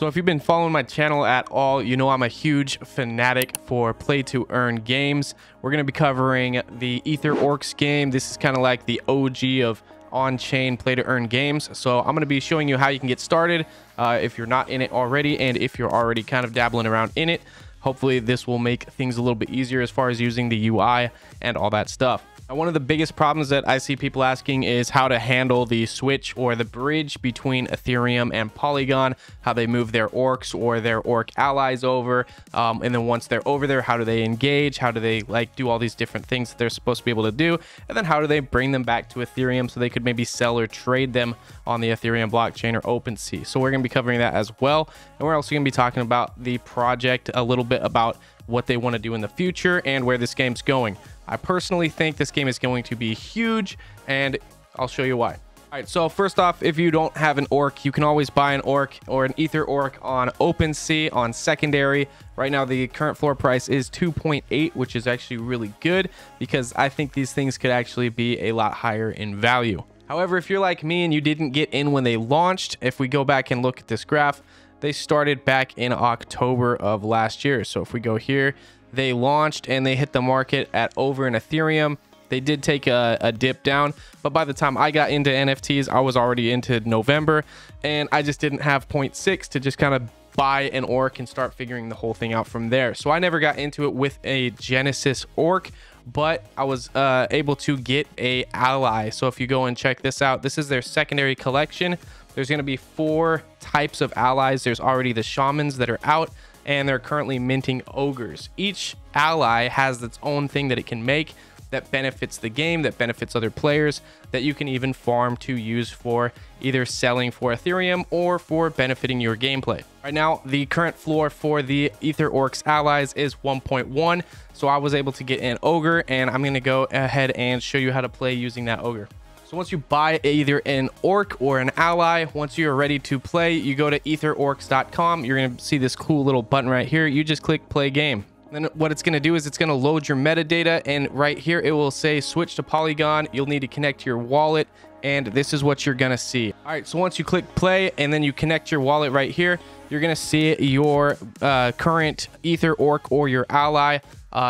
So if you've been following my channel at all, you know I'm a huge fanatic for play to earn games. We're going to be covering the EtherOrcs game. This is kind of like the OG of on-chain play to earn games. So I'm going to be showing you how you can get started if you're not in it already, and if you're already kind of dabbling around in it. Hopefully this will make things a little bit easier as far as using the UI and all that stuff. One of the biggest problems that I see people asking is how to handle the switch or the bridge between Ethereum and Polygon, how they move their orcs or their orc allies over. And then once they're over there, how do they engage? How do they like do all these different things that they're supposed to be able to do? And then how do they bring them back to Ethereum so they could maybe sell or trade them on the Ethereum blockchain or OpenSea? So we're going to be covering that as well. And we're also going to be talking about the project, a little bit about what they want to do in the future and where this game's going. I personally think this game is going to be huge, and I'll show you why. All right, so first off, if you don't have an orc, you can always buy an orc or an Ether Orc on OpenSea on secondary. Right now, the current floor price is 2.8, which is actually really good because I think these things could actually be a lot higher in value. However, if you're like me and you didn't get in when they launched, if we go back and look at this graph, they started back in October of last year. So if we go here, they launched and they hit the market at over in Ethereum. They did take a dip down, but by the time I got into NFTs, I was already into November, and I just didn't have 0.6 to just kind of buy an orc and start figuring the whole thing out from there. So I never got into it with a Genesis orc, but I was able to get a ally. So if you go and check this out, this is their secondary collection. There's going to be 4 types of allies. There's already the shamans that are out, and they're currently minting ogres. Each ally has its own thing that it can make that benefits the game, that benefits other players, that you can even farm to use for either selling for Ethereum or for benefiting your gameplay. Right now, the current floor for the EtherOrcs allies is 1.1. So I was able to get an ogre, and I'm going to go ahead and show you how to play using that ogre. So once you buy either an orc or an ally, once you're ready to play, you go to EtherOrcs.com. You're going to see this cool little button right here. You just click play game. Then what it's going to do is it's going to load your metadata, and right here it will say switch to Polygon. You'll need to connect your wallet, and this is what you're going to see. All right, so once you click play and then you connect your wallet right here, you're going to see your current Ether Orc or your ally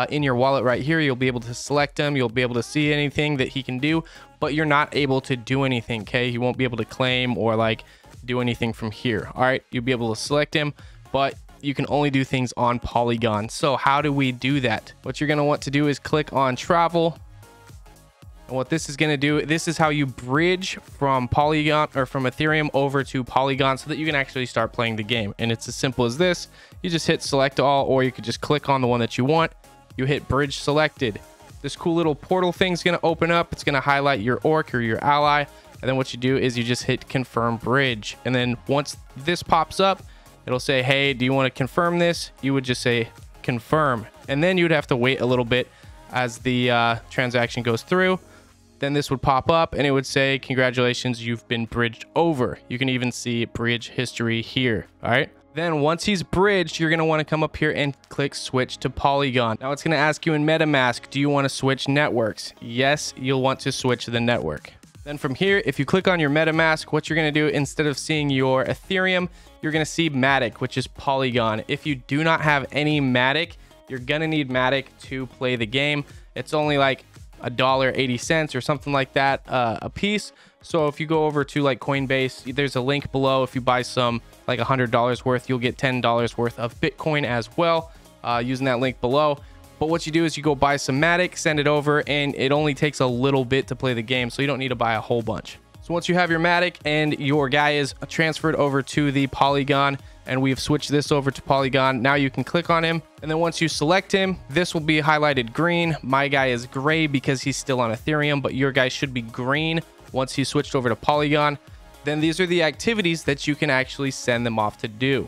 in your wallet right here. You'll be able to select him. You'll be able to see anything that he can do, but you're not able to do anything, okay? You won't be able to claim or like do anything from here. All right, you'll be able to select him, but you can only do things on Polygon. So how do we do that? What you're going to want to do is click on travel. And what this is going to do, this is how you bridge from Polygon or from Ethereum over to Polygon so that you can actually start playing the game. And it's as simple as this. You just hit select all, or you could just click on the one that you want. You hit bridge selected. This cool little portal thing is going to open up. It's going to highlight your orc or your ally. And then what you do is you just hit confirm bridge. And then once this pops up, it'll say, hey, do you want to confirm this? You would just say confirm. And then you'd have to wait a little bit as the transaction goes through. Then this would pop up and it would say, congratulations, you've been bridged over. You can even see bridge history here. All right. Then once he's bridged, you're going to want to come up here and click switch to Polygon. Now it's going to ask you in MetaMask, do you want to switch networks? Yes, you'll want to switch the network. Then from here, if you click on your MetaMask, what you're going to do, instead of seeing your Ethereum, you're going to see Matic, which is Polygon. If you do not have any Matic, you're going to need Matic to play the game. It's only like $1.80 or something like that a piece. So if you go over to like Coinbase, there's a link below. If you buy some like $100 worth, you'll get $10 worth of Bitcoin as well using that link below. But what you do is you go buy some Matic, send it over, and it only takes a little bit to play the game, so you don't need to buy a whole bunch. So once you have your Matic and your guy is transferred over to the Polygon, and we've switched this over to Polygon, now you can click on him. And then once you select him, this will be highlighted green. My guy is gray because he's still on Ethereum, but your guy should be green once he's switched over to Polygon. Then these are the activities that you can actually send them off to do.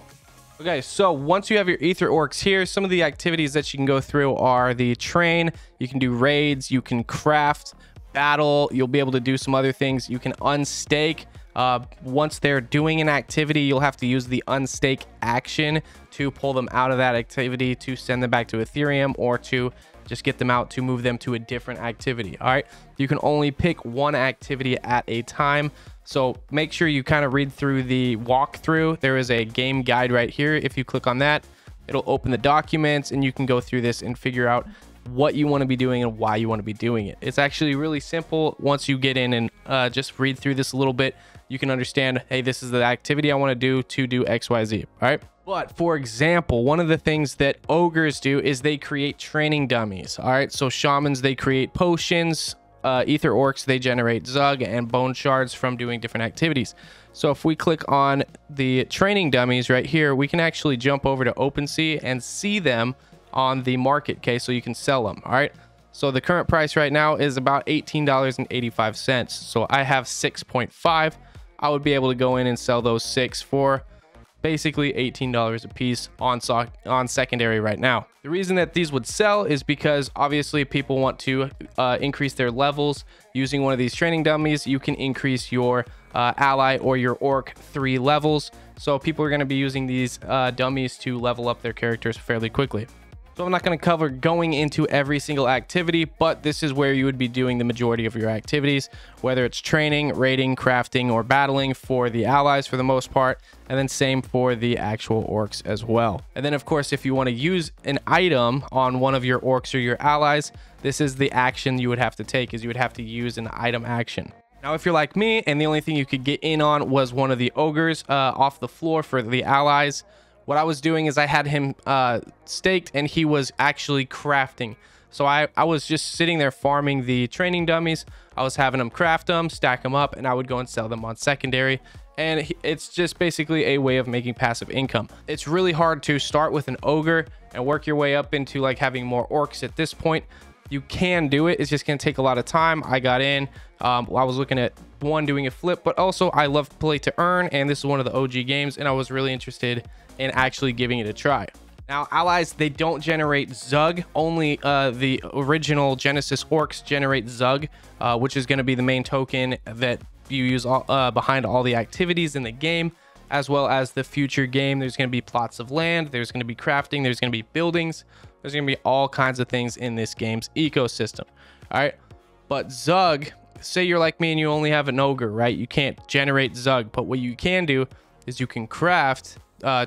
Okay, so once you have your EtherOrcs here, some of the activities that you can go through are the train. You can do raids, you can craft, battle. You'll be able to do some other things. You can unstake. Once they're doing an activity, you'll have to use the unstake action to pull them out of that activity to send them back to Ethereum, or to just get them out to move them to a different activity. All right, you can only pick one activity at a time. So make sure you kind of read through the walkthrough. There is a game guide right here. If you click on that, it'll open the documents and you can go through this and figure out what you want to be doing and why you want to be doing it. It's actually really simple. Once you get in and just read through this a little bit, you can understand, hey, this is the activity I want to do XYZ. All right. But for example, one of the things that ogres do is they create training dummies. All right. So shamans, they create potions. Ether orcs, they generate Zug and bone shards from doing different activities. So if we click on the training dummies right here, we can actually jump over to OpenSea and see them on the market. Okay, so you can sell them. All right. So the current price right now is about $18.85. So I have 6.5. I would be able to go in and sell those 6 for basically $18 a piece on secondary right now. The reason that these would sell is because obviously people want to increase their levels. Using one of these training dummies, you can increase your ally or your orc 3 levels. So people are going to be using these dummies to level up their characters fairly quickly. So I'm not going to cover going into every single activity, but this is where you would be doing the majority of your activities, whether it's training, raiding, crafting, or battling for the allies for the most part, and then same for the actual orcs as well. And then of course, if you want to use an item on one of your orcs or your allies, this is the action you would have to take, is you would have to use an item action. Now, if you're like me and the only thing you could get in on was one of the ogres off the floor for the allies, what I was doing is I had him staked and he was actually crafting. So I was just sitting there farming the training dummies. I was having them craft them, stack them up, and I would go and sell them on secondary. And it's just basically a way of making passive income. It's really hard to start with an ogre and work your way up into like having more orcs at this point. You can do it. It's just going to take a lot of time. I got in. I was looking at doing a flip, but also I love play to earn, and this is one of the OG games, and I was really interested in actually giving it a try. Now, allies, they don't generate Zug. Only the original Genesis orcs generate Zug, which is going to be the main token that you use behind all the activities in the game, as well as the future game. There's going to be plots of land. There's going to be crafting. There's going to be buildings. There's going to be all kinds of things in this game's ecosystem. All right. But Zug, say you're like me and you only have an ogre, right? You can't generate Zug, but what you can do is you can craft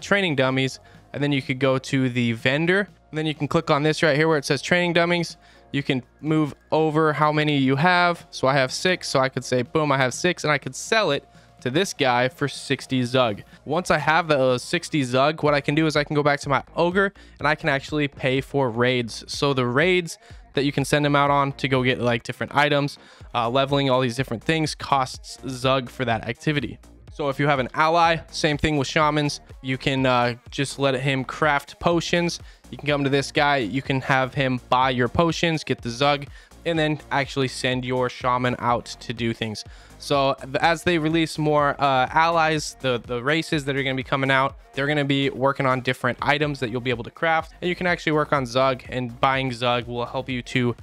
training dummies, and then you could go to the vendor, and then you can click on this right here where it says training dummies. You can move over how many you have. So I have 6, so I could say boom, I have 6, and I could sell it to this guy for 60 Zug. Once I have the 60 Zug, what I can do is I can go back to my ogre and I can actually pay for raids. So the raids that you can send them out on to go get like different items, leveling, all these different things costs Zug for that activity. So if you have an ally, same thing with shamans, you can just let him craft potions. You can come to this guy, you can have him buy your potions, get the Zug, and then actually send your shaman out to do things. So as they release more allies, the races that are going to be coming out, they're going to be working on different items that you'll be able to craft, and you can actually work on Zug, and buying Zug will help you to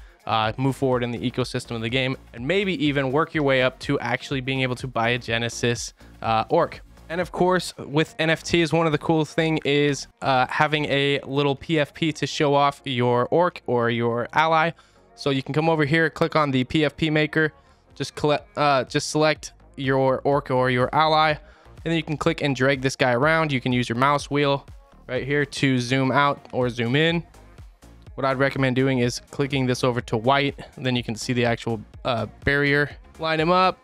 move forward in the ecosystem of the game, and maybe even work your way up to actually being able to buy a Genesis orc. And of course, with NFTs, one of the cool thing is having a little PFP to show off your orc or your ally. So you can come over here, click on the PFP maker, just select your orc or your ally, and then you can click and drag this guy around. You can use your mouse wheel right here to zoom out or zoom in. What I'd recommend doing is clicking this over to white, and then you can see the actual barrier. Line them up,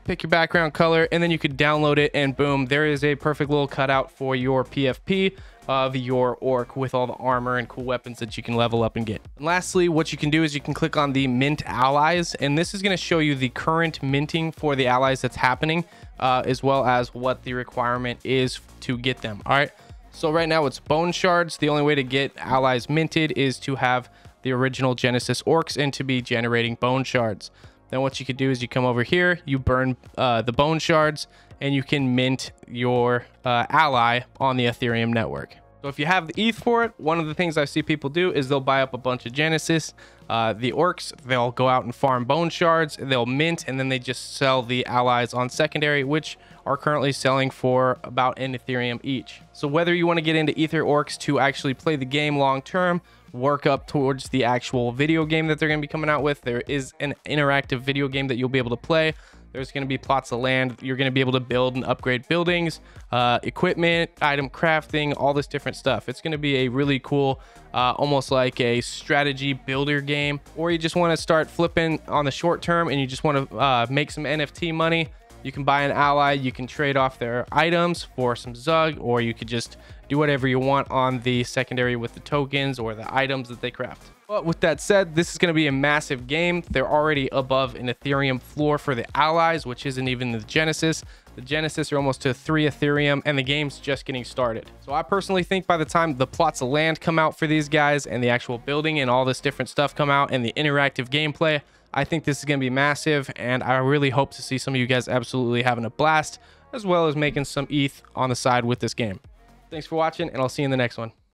pick your background color, and then you could download it, and boom, there is a perfect little cutout for your PFP of your orc with all the armor and cool weapons that you can level up and get. And lastly, what you can do is you can click on the mint allies, and this is going to show you the current minting for the allies that's happening, as well as what the requirement is to get them. All right. So right now it's bone shards. The only way to get allies minted is to have the original Genesis orcs and to be generating bone shards. Then what you could do is you come over here, you burn the bone shards, and you can mint your ally on the Ethereum network. So if you have the ETH for it, one of the things I see people do is they'll buy up a bunch of Genesis. The orcs, they'll go out and farm bone shards, they'll mint, and then they just sell the allies on secondary, which are currently selling for about an Ethereum each. So whether you want to get into EtherOrcs to actually play the game long term, work up towards the actual video game that they're going to be coming out with, there is an interactive video game that you'll be able to play There's going to be plots of land. You're going to be able to build and upgrade buildings, equipment, item crafting, all this different stuff. It's going to be a really cool, almost like a strategy builder game. Or you just want to start flipping on the short term and you just want to make some NFT money. You can buy an ally, you can trade off their items for some Zug, or you could just do whatever you want on the secondary with the tokens or the items that they craft. But with that said, this is going to be a massive game. They're already above an Ethereum floor for the allies, which isn't even the Genesis. The Genesis are almost to 3 Ethereum, and the game's just getting started. So I personally think by the time the plots of land come out for these guys and the actual building and all this different stuff come out and the interactive gameplay, I think this is going to be massive, and I really hope to see some of you guys absolutely having a blast, as well as making some ETH on the side with this game. Thanks for watching, and I'll see you in the next one.